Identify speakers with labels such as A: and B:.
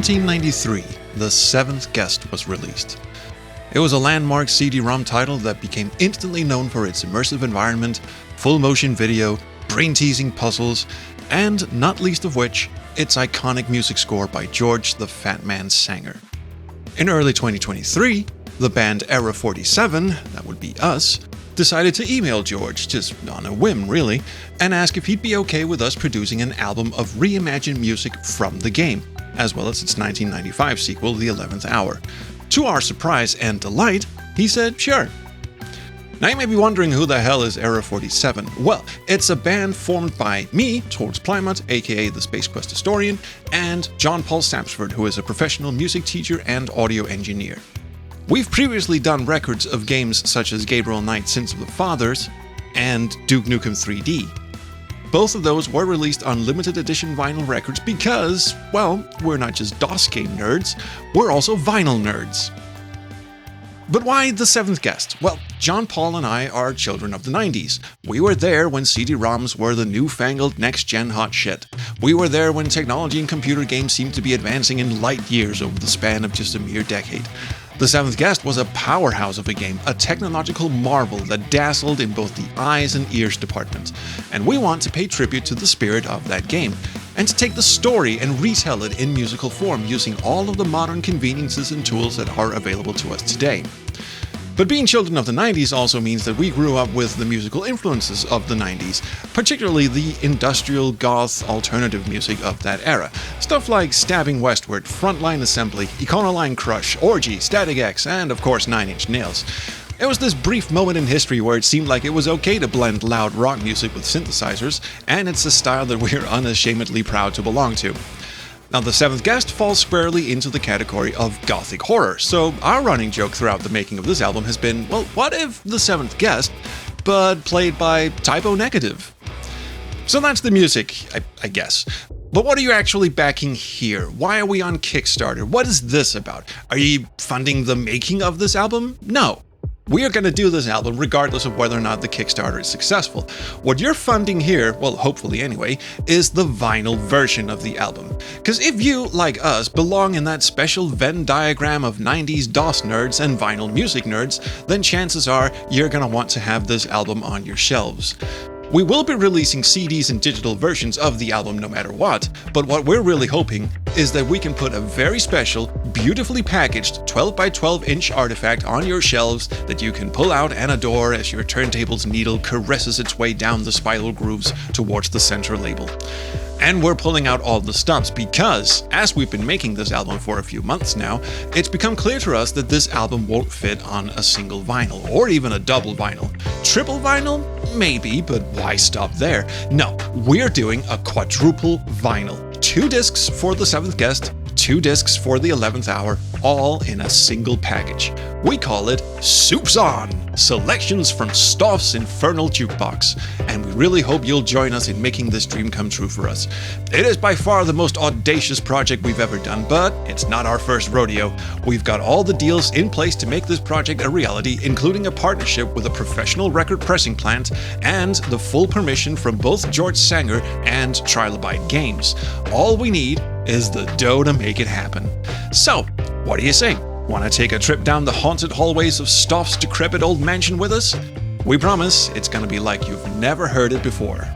A: 1993, The Seventh Guest was released. It was a landmark CD-ROM title that became instantly known for its immersive environment, full-motion video, brain-teasing puzzles, and, not least of which, its iconic music score by George the Fat Man Sanger. In early 2023, the band Era 47, that would be us, decided to email George, just on a whim really, and ask if he'd be okay with us producing an album of reimagined music from the game, as well as its 1995 sequel, The 11th Hour. To our surprise and delight, he said sure. Now you may be wondering who the hell is Era 47. Well, it's a band formed by me, Torbs Plymouth, aka the Space Quest Historian, and John Paul Sapsford, who is a professional music teacher and audio engineer. We've previously done records of games such as Gabriel Knight Sins of the Fathers and Duke Nukem 3D. Both of those were released on limited edition vinyl records because, well, we're not just DOS game nerds, we're also vinyl nerds. But why The Seventh Guest? Well, John Paul and I are children of the 90s. We were there when CD-ROMs were the newfangled next-gen hot shit. We were there when technology and computer games seemed to be advancing in light years over the span of just a mere decade. The Seventh Guest was a powerhouse of a game, a technological marvel that dazzled in both the eyes and ears department. And we want to pay tribute to the spirit of that game, and to take the story and retell it in musical form using all of the modern conveniences and tools that are available to us today. But being children of the 90s also means that we grew up with the musical influences of the 90s, particularly the industrial goth alternative music of that era. Stuff like Stabbing Westward, Frontline Assembly, Econoline Crush, Orgy, Static X, and of course Nine Inch Nails. It was this brief moment in history where it seemed like it was okay to blend loud rock music with synthesizers, and it's a style that we're unashamedly proud to belong to. Now, The Seventh Guest falls squarely into the category of gothic horror, so our running joke throughout the making of this album has been, well, what if The Seventh Guest, but played by Type O Negative? So that's the music, I guess. But what are you actually backing here? Why are we on Kickstarter? What is this about? Are you funding the making of this album? No. We are going to do this album regardless of whether or not the Kickstarter is successful. What you're funding here, well, hopefully anyway, is the vinyl version of the album. Because if you, like us, belong in that special Venn diagram of 90s DOS nerds and vinyl music nerds, then chances are you're going to want to have this album on your shelves. We will be releasing CDs and digital versions of the album no matter what, but what we're really hoping is that we can put a very special, beautifully packaged 12 by 12 inch artifact on your shelves that you can pull out and adore as your turntable's needle caresses its way down the spiral grooves towards the center label. And we're pulling out all the stops because, as we've been making this album for a few months now, it's become clear to us that this album won't fit on a single vinyl, or even a double vinyl. Triple vinyl? Maybe, but why stop there? No, we're doing a quadruple vinyl. 2 discs for The Seventh Guest, 2 discs for The 11th Hour, all in a single package. We call it Soups On! Selections from Stoff's Infernal Jukebox, and we really hope you'll join us in making this dream come true for us. It is by far the most audacious project we've ever done, but it's not our first rodeo. We've got all the deals in place to make this project a reality, including a partnership with a professional record pressing plant and the full permission from both George Sanger and Trilobite Games. All we need is the dough to make it happen. So, what do you say? Want to take a trip down the haunted hallways of Stoff's decrepit old mansion with us? We promise it's going to be like you've never heard it before.